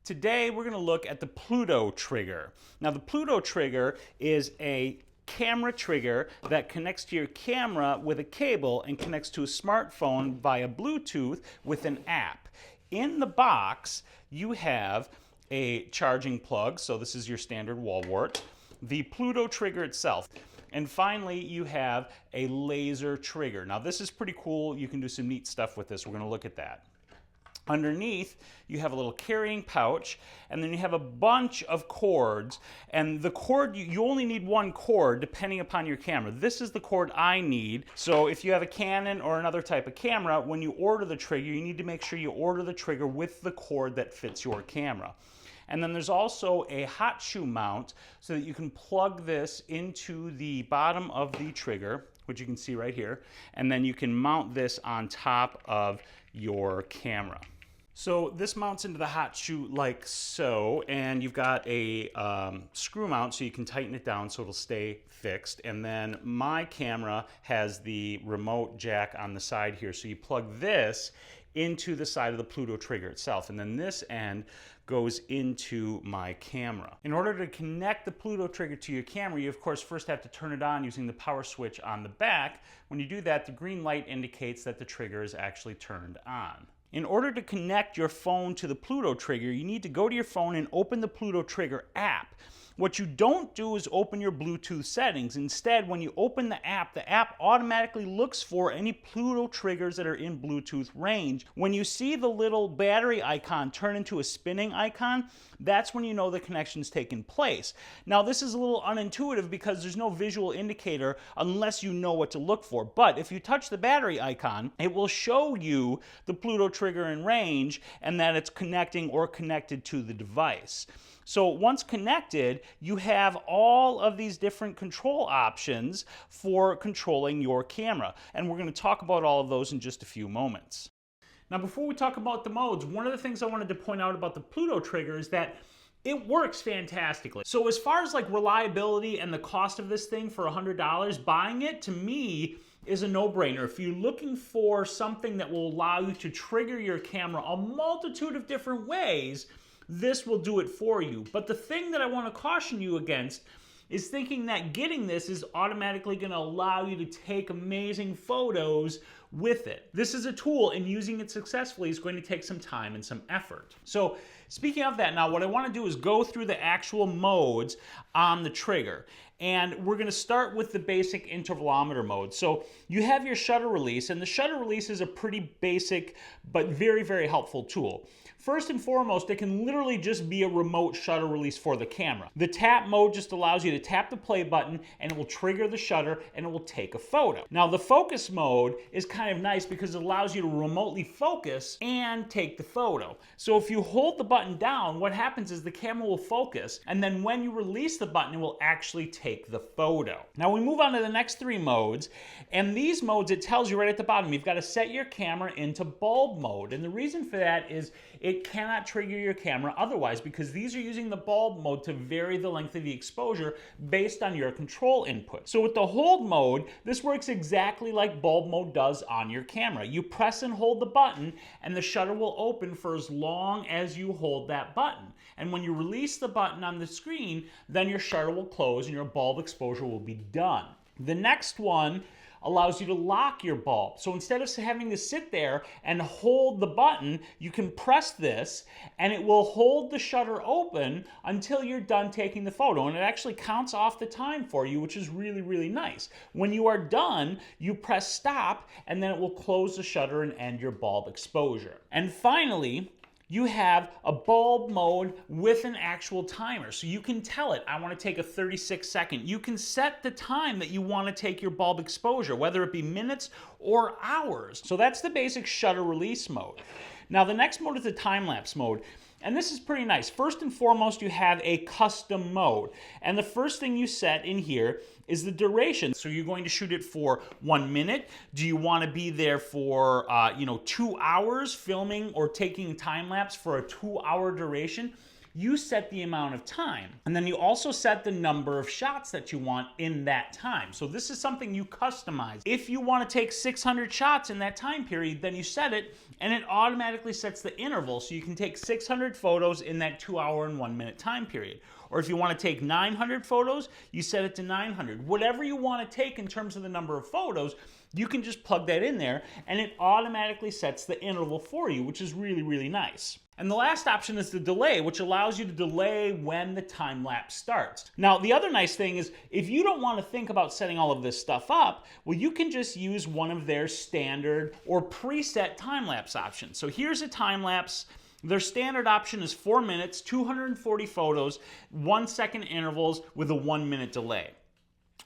Today we're going to look at the Pluto Trigger. Now the Pluto Trigger is a camera trigger that connects to your camera with a cable and connects to a smartphone via Bluetooth with an app. In the box you have a charging plug, so this is your standard wall wart, the Pluto Trigger itself, and finally you have a laser trigger. Now this is pretty cool. You can do some neat stuff with this. We're going to look at that. Underneath, you have a little carrying pouch, and then you have a bunch of cords, and the cord, you only need one cord depending upon your camera. This is the cord I need, so if you have a Canon or another type of camera, when you order the trigger, you need to make sure you order the trigger with the cord that fits your camera. And then there's also a hot shoe mount so that you can plug this into the bottom of the trigger, which you can see right here, and then you can mount this on top of your camera. So this mounts into the hot shoe like so, and you've got a screw mount so you can tighten it down so it'll stay fixed. And then my camera has the remote jack on the side here, so you plug this into the side of the Pluto Trigger itself, and then this end goes into my camera. In order to connect the Pluto Trigger to your camera, you of course first have to turn it on using the power switch on the back. When you do that, the green light indicates that the trigger is actually turned on. In order to connect your phone to the Pluto Trigger, you need to go to your phone and open the Pluto Trigger app. What you don't do is open your Bluetooth settings. Instead, when you open the app automatically looks for any Pluto triggers that are in Bluetooth range. When you see the little battery icon turn into a spinning icon, that's when you know the connection's taken place. Now, this is a little unintuitive because there's no visual indicator unless you know what to look for. But if you touch the battery icon, it will show you the Pluto Trigger in range and that it's connecting or connected to the device. So once connected, you have all of these different control options for controlling your camera. And we're going to talk about all of those in just a few moments. Now, before we talk about the modes, one of the things I wanted to point out about the Pluto Trigger is that it works fantastically. So as far as like reliability and the cost of this thing for $100, buying it to me is a no-brainer. If you're looking for something that will allow you to trigger your camera a multitude of different ways, this will do it for you. But the thing that I want to caution you against is thinking that getting this is automatically going to allow you to take amazing photos with it. This is a tool, and using it successfully is going to take some time and some effort. So speaking of that, now what I want to do is go through the actual modes on the trigger. And we're going to start with the basic intervalometer mode. So you have your shutter release, and the shutter release is a pretty basic but very, very helpful tool. First and foremost, it can literally just be a remote shutter release for the camera. The tap mode just allows you to tap the play button and it will trigger the shutter and it will take a photo. Now the focus mode is kind of nice because it allows you to remotely focus and take the photo. So if you hold the button down, what happens is the camera will focus, and then when you release the button, it will actually take the photo. Now we move on to the next three modes, and these modes, it tells you right at the bottom, you've got to set your camera into bulb mode. And the reason for that is it cannot trigger your camera otherwise, because these are using the bulb mode to vary the length of the exposure based on your control input. So with the hold mode, this works exactly like bulb mode does on your camera. You press and hold the button and the shutter will open for as long as you hold that button. And when you release the button on the screen, then your shutter will close and your bulb exposure will be done. The next one allows you to lock your bulb. So instead of having to sit there and hold the button, you can press this and it will hold the shutter open until you're done taking the photo. And it actually counts off the time for you, which is really, really nice. When you are done, you press stop and then it will close the shutter and end your bulb exposure. And finally, you have a bulb mode with an actual timer. So you can tell it, I want to take a 36-second. You can set the time that you want to take your bulb exposure, whether it be minutes or hours. So that's the basic shutter release mode. Now the next mode is the time-lapse mode. And this is pretty nice. First and foremost, you have a custom mode. And the first thing you set in here is the duration. So you're going to shoot it for 1 minute. Do you want to be there for 2 hours filming or taking time lapse for a 2-hour duration? you set the amount of time. And then you also set the number of shots that you want in that time. So this is something you customize. If you want to take 600 shots in that time period, then you set it, and it automatically sets the interval so you can take 600 photos in that 2 hour and 1 minute time period. Or if you want to take 900 photos, you set it to 900. Whatever you want to take in terms of the number of photos, you can just plug that in there and it automatically sets the interval for you, which is really, really nice. And the last option is the delay, which allows you to delay when the time lapse starts. Now, the other nice thing is if you don't want to think about setting all of this stuff up, well, you can just use one of their standard or preset time lapse options. So here's a time lapse. Their standard option is 4 minutes, 240 photos, 1 second intervals with a 1 minute delay.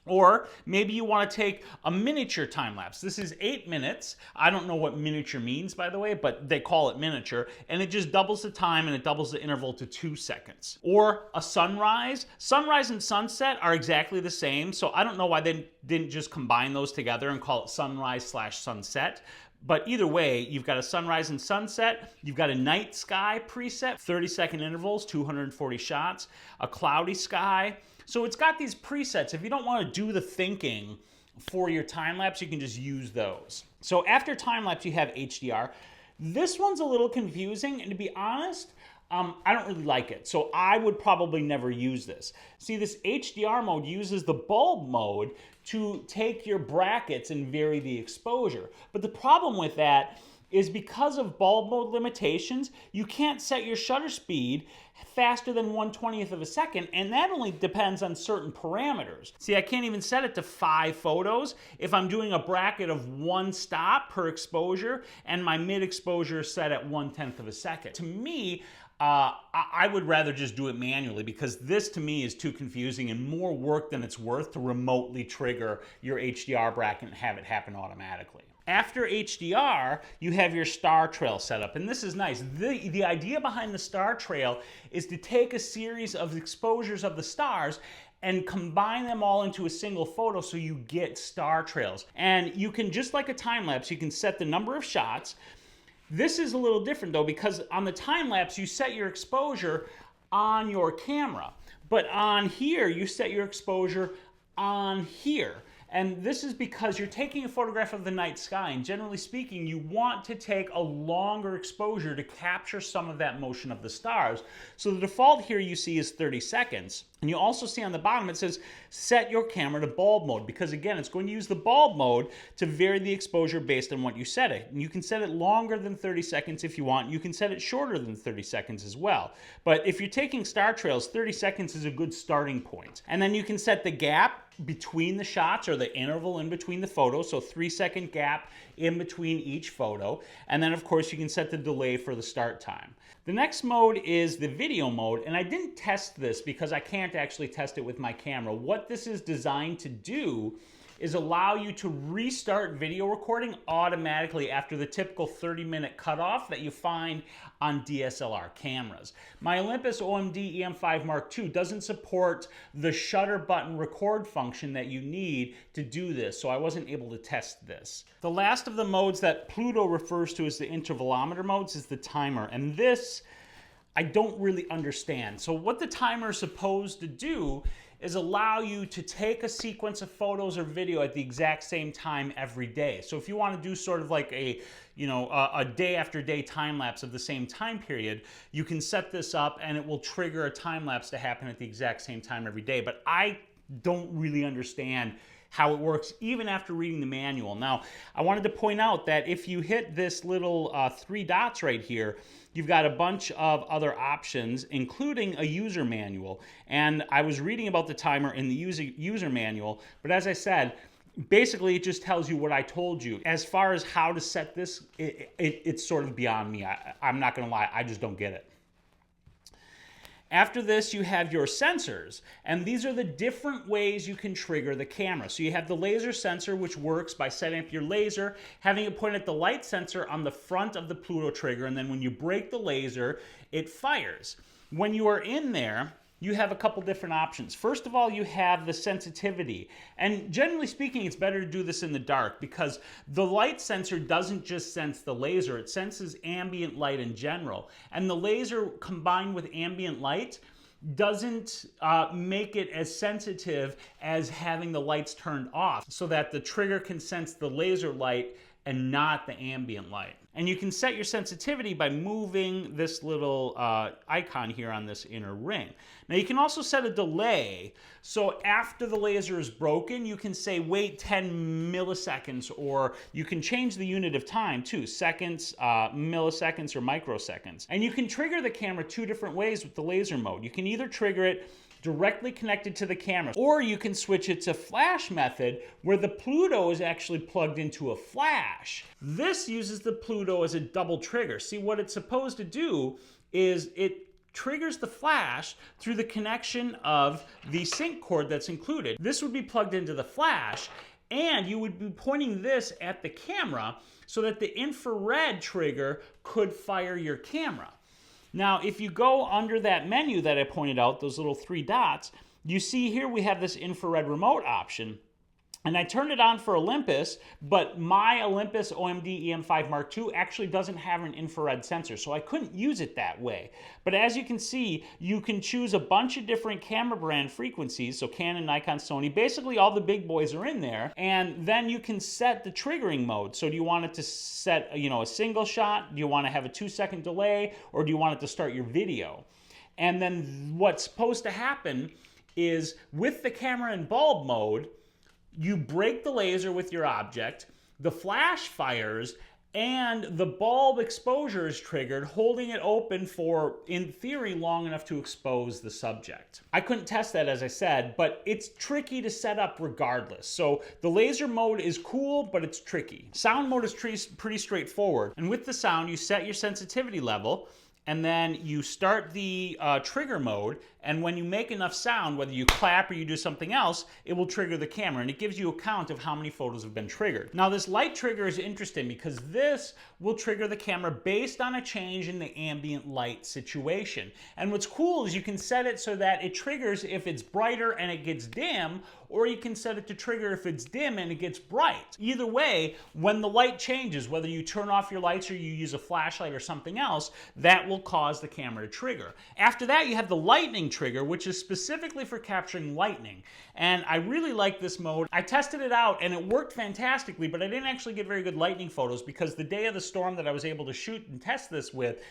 Or maybe you want to take a miniature time lapse. This is 8 minutes. I don't know what miniature means, by the way, but they call it miniature. And it just doubles the time and it doubles the interval to 2 seconds. Or a sunrise. Sunrise and sunset are exactly the same. So I don't know why they didn't just combine those together and call it sunrise/sunset. But either way, you've got a sunrise and sunset, you've got a night sky preset, 30-second intervals, 240 shots, a cloudy sky. So it's got these presets. If you don't want to do the thinking for your time lapse, you can just use those. So after time lapse, you have HDR. This one's a little confusing, and to be honest, I don't really like it. So I would probably never use this. See, this HDR mode uses the bulb mode to take your brackets and vary the exposure. But the problem with that is because of bulb mode limitations, you can't set your shutter speed faster than 1/20th of a second, and that only depends on certain parameters. See, I can't even set it to 5 photos if I'm doing a bracket of 1 stop per exposure, and my mid exposure is set at 1/10 of a second. To me, I would rather just do it manually because this to me is too confusing and more work than it's worth to remotely trigger your HDR bracket and have it happen automatically. After HDR, you have your star trail set up, and this is nice. The idea behind the star trail is to take a series of exposures of the stars and combine them all into a single photo so you get star trails. And you can, just like a time lapse, you can set the number of shots. This is a little different though, because on the time lapse, you set your exposure on your camera. But on here, you set your exposure on here. And this is because you're taking a photograph of the night sky, and generally speaking, you want to take a longer exposure to capture some of that motion of the stars. So the default here you see is 30 seconds. And you also see on the bottom it says set your camera to bulb mode, because again, it's going to use the bulb mode to vary the exposure based on what you set it. And you can set it longer than 30 seconds if you want. You can set it shorter than 30 seconds as well. But if you're taking star trails, 30 seconds is a good starting point. And then you can set the gap between the shots, or the interval in between the photos, so 3-second gap in between each photo. And then of course you can set the delay for the start time. The next mode is the video mode, and I didn't test this because I can't actually test it with my camera. What this is designed to do is allow you to restart video recording automatically after the typical 30-minute cutoff that you find on DSLR cameras. My Olympus OMD EM5 Mark II doesn't support the shutter button record function that you need to do this, so I wasn't able to test this. The last of the modes that Pluto refers to as the intervalometer modes is the timer, and this I don't really understand. So what the timer is supposed to do is allow you to take a sequence of photos or video at the exact same time every day. So if you want to do sort of like a day after day time lapse of the same time period, you can set this up and it will trigger a time lapse to happen at the exact same time every day. But I don't really understand how it works, even after reading the manual. Now, I wanted to point out that if you hit this little 3 dots right here, you've got a bunch of other options, including a user manual. And I was reading about the timer in the user manual, but as I said, basically it just tells you what I told you. As far as how to set this, it's sort of beyond me. I'm not gonna lie, I just don't get it. After this, you have your sensors, and these are the different ways you can trigger the camera. So you have the laser sensor, which works by setting up your laser, having it point at the light sensor on the front of the Pluto trigger, and then when you break the laser, it fires. When you are in there, you have a couple different options. First of all, you have the sensitivity. And generally speaking, it's better to do this in the dark because the light sensor doesn't just sense the laser, it senses ambient light in general. And the laser combined with ambient light doesn't make it as sensitive as having the lights turned off, so that the trigger can sense the laser light and not the ambient light. And you can set your sensitivity by moving this little icon here on this inner ring. Now you can also set a delay. So after the laser is broken, you can say wait 10 milliseconds, or you can change the unit of time too, seconds, milliseconds, or microseconds. And you can trigger the camera two different ways with the laser mode. You can either trigger it directly connected to the camera, or you can switch it to flash method where the Pluto is actually plugged into a flash. This uses the Pluto as a double trigger. See, what it's supposed to do is it triggers the flash through the connection of the sync cord that's included. This would be plugged into the flash, and you would be pointing this at the camera so that the infrared trigger could fire your camera. Now, if you go under that menu that I pointed out, those little three dots, you see here we have this infrared remote option. And I turned it on for Olympus, but my Olympus OMD EM5 Mark II actually doesn't have an infrared sensor, so I couldn't use it that way. But as you can see, you can choose a bunch of different camera brand frequencies, so Canon, Nikon, Sony, basically all the big boys are in there, and then you can set the triggering mode. So do you want it to set, a single shot? Do you want to have a 2-second delay? Or do you want it to start your video? And then what's supposed to happen is with the camera in bulb mode, you break the laser with your object, the flash fires, and the bulb exposure is triggered, holding it open for, in theory, long enough to expose the subject. I couldn't test that, as I said, but it's tricky to set up regardless. So the laser mode is cool, but it's tricky. Sound mode is pretty straightforward. And with the sound, you set your sensitivity level, and then you start the trigger mode, and when you make enough sound, whether you clap or you do something else, it will trigger the camera, and it gives you a count of how many photos have been triggered. Now this light trigger is interesting because this will trigger the camera based on a change in the ambient light situation. And what's cool is you can set it so that it triggers if it's brighter and it gets dim, or you can set it to trigger if it's dim and it gets bright. Either way, when the light changes, whether you turn off your lights or you use a flashlight or something else, that will cause the camera to trigger. After that, you have the lightning trigger, which is specifically for capturing lightning. And I really like this mode. I tested it out and it worked fantastically, but I didn't actually get very good lightning photos because the day of the storm that I was able to shoot and test this with,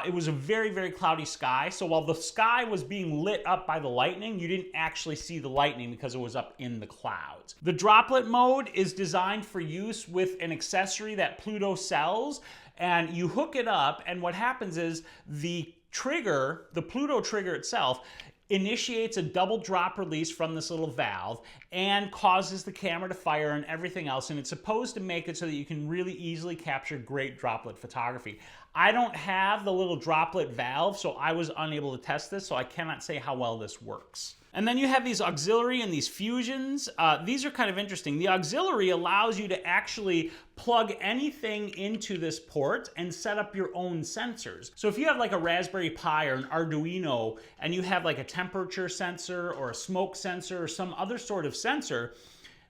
it was a very, very cloudy sky. So while the sky was being lit up by the lightning, you didn't actually see the lightning because it was up in the clouds. The droplet mode is designed for use with an accessory that Pluto sells, and you hook it up, and what happens is the trigger, the Pluto trigger itself, initiates a double drop release from this little valve and causes the camera to fire and everything else, and it's supposed to make it so that you can really easily capture great droplet photography. I don't have the little droplet valve, so I was unable to test this, so I cannot say how well this works. And then you have these auxiliary and these fusions. These are kind of interesting. The auxiliary allows you to actually plug anything into this port and set up your own sensors. So if you have like a Raspberry Pi or an Arduino and you have like a temperature sensor or a smoke sensor or some other sort of sensor,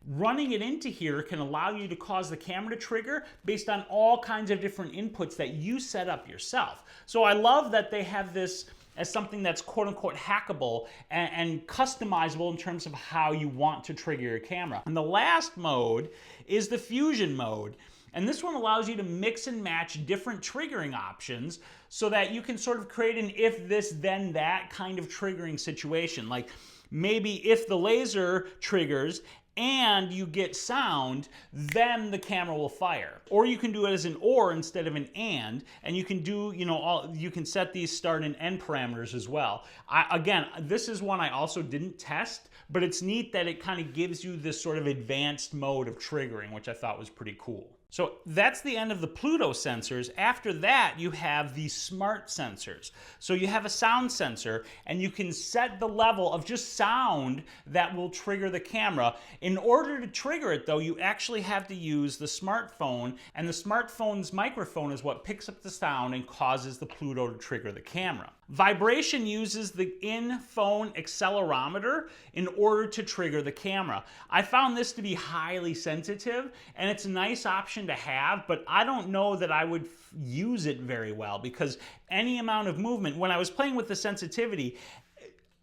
running it into here can allow you to cause the camera to trigger based on all kinds of different inputs that you set up yourself. So I love that they have this as something that's quote-unquote hackable and customizable in terms of how you want to trigger your camera. And the last mode is the fusion mode. And this one allows you to mix and match different triggering options so that you can sort of create an if this then that kind of triggering situation. Like maybe if the laser triggers and you get sound, then the camera will fire. Or you can do it as an or instead of an and you can do, you can set these start and end parameters as well. Again, this is one I also didn't test, but it's neat that it kind of gives you this sort of advanced mode of triggering, which I thought was pretty cool. So that's the end of the Pluto sensors. After that, you have the smart sensors. So you have a sound sensor, and you can set the level of just sound that will trigger the camera. In order to trigger it, though, you actually have to use the smartphone, and the smartphone's microphone is what picks up the sound and causes the Pluto to trigger the camera. Vibration uses the in-phone accelerometer in order to trigger the camera. I found this to be highly sensitive, and it's a nice option to have, but I don't know that I would use it very well, because any amount of movement, when I was playing with the sensitivity,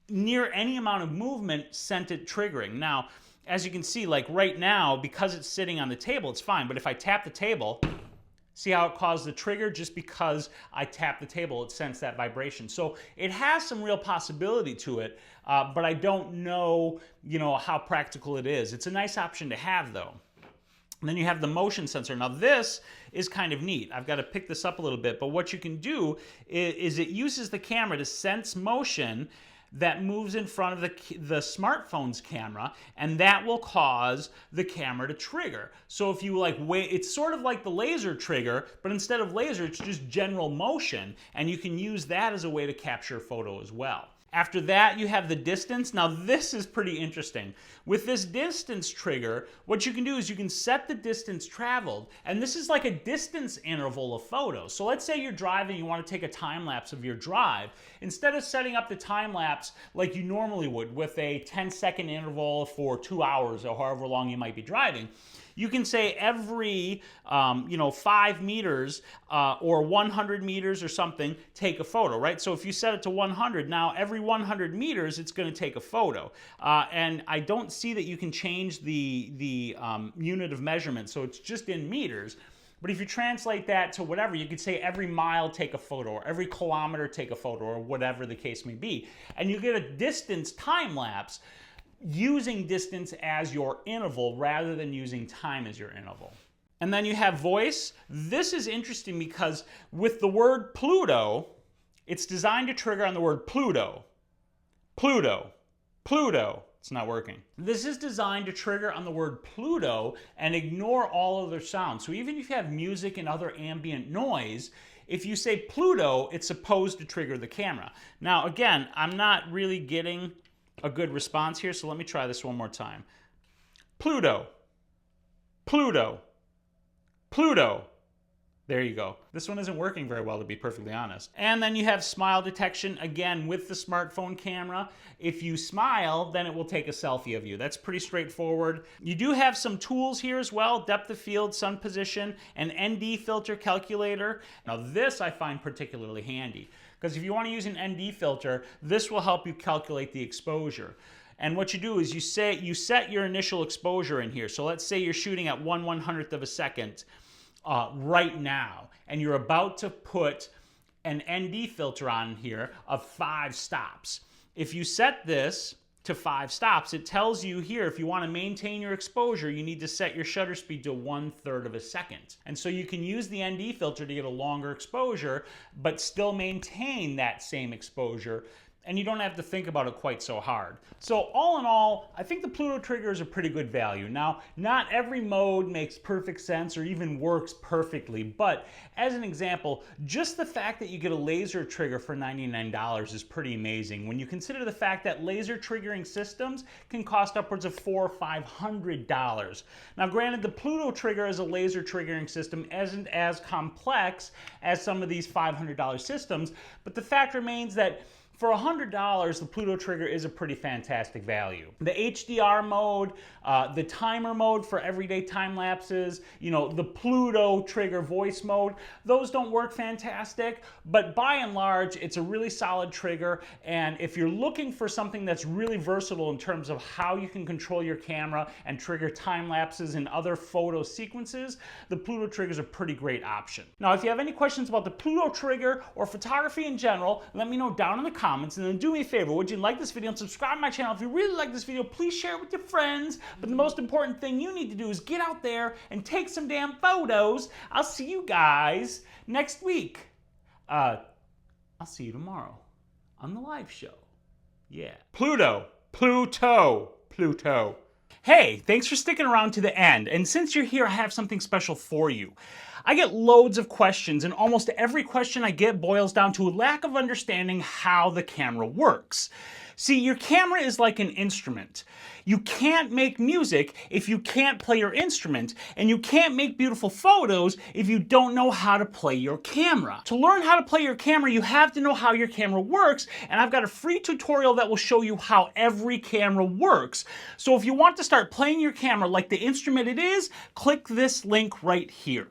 near any amount of movement sent it triggering. Now, as you can see, like right now, because it's sitting on the table, it's fine, but if I tap the table, see how it caused the trigger? Just because I tapped the table, it sends that vibration. So it has some real possibility to it, but I don't know, how practical it is. It's a nice option to have, though. And then you have the motion sensor. Now this is kind of neat. I've got to pick this up a little bit, but what you can do is it uses the camera to sense motion that moves in front of the smartphone's camera, and that will cause the camera to trigger. So if you it's sort of like the laser trigger, but instead of laser, it's just general motion, and you can use that as a way to capture a photo as well. After that, you have the distance. Now this is pretty interesting. With this distance trigger, what you can do is you can set the distance traveled, and this is like a distance interval of photos. So let's say you're driving, you want to take a time lapse of your drive. Instead of setting up the time lapse like you normally would with a 10-second interval for 2 hours or however long you might be driving, you can say every 5 meters or 100 meters or something, take a photo, right? So if you set it to 100, now every 100 meters, it's going to take a photo. And I don't see that you can change the unit of measurement, so it's just in meters. But if you translate that to whatever, you could say every mile take a photo, or every kilometer take a photo, or whatever the case may be. And you get a distance time lapse using distance as your interval rather than using time as your interval. And then you have voice. This is interesting because with the word Pluto, it's designed to trigger on the word Pluto. Pluto. Pluto. It's not working. This is designed to trigger on the word Pluto and ignore all other sounds. So even if you have music and other ambient noise, if you say Pluto, it's supposed to trigger the camera. Now, again, I'm not really getting a good response here, so let me try this one more time. Pluto. Pluto. Pluto. There you go. This one isn't working very well, to be perfectly honest. And then you have smile detection, again, with the smartphone camera. If you smile, then it will take a selfie of you. That's pretty straightforward. You do have some tools here as well: depth of field, sun position, an ND filter calculator. Now this I find particularly handy, because if you want to use an ND filter, this will help you calculate the exposure. And what you do is you set your initial exposure in here. So let's say you're shooting at 1/100th of a second right now, and you're about to put an ND filter on here of 5 stops. If you set this to 5 stops, it tells you here, if you want to maintain your exposure, you need to set your shutter speed to 1/3 of a second. And so you can use the ND filter to get a longer exposure, but still maintain that same exposure, and you don't have to think about it quite so hard. So all in all, I think the Pluto Trigger is a pretty good value. Now, not every mode makes perfect sense or even works perfectly, but as an example, just the fact that you get a laser trigger for $99 is pretty amazing when you consider the fact that laser triggering systems can cost upwards of $400 or $500. Now, granted, the Pluto Trigger as a laser triggering system isn't as complex as some of these $500 systems, but the fact remains that for $100, the Pluto Trigger is a pretty fantastic value. The HDR mode, the timer mode for everyday time lapses, the Pluto Trigger voice mode, those don't work fantastic, but by and large, it's a really solid trigger. And if you're looking for something that's really versatile in terms of how you can control your camera and trigger time lapses and other photo sequences, the Pluto Trigger is a pretty great option. Now, if you have any questions about the Pluto Trigger or photography in general, let me know down in the comments. And then do me a favor, would you like this video and subscribe to my channel? If you really like this video, please share it with your friends. But the most important thing you need to do is get out there and take some damn photos. I'll see you guys next week. I'll see you tomorrow on the live show. Yeah. Pluto. Pluto. Pluto. Hey, thanks for sticking around to the end. And since you're here, I have something special for you. I get loads of questions, and almost every question I get boils down to a lack of understanding how the camera works. See, your camera is like an instrument. You can't make music if you can't play your instrument, and you can't make beautiful photos if you don't know how to play your camera. To learn how to play your camera, you have to know how your camera works, and I've got a free tutorial that will show you how every camera works. So if you want to start playing your camera like the instrument it is, click this link right here.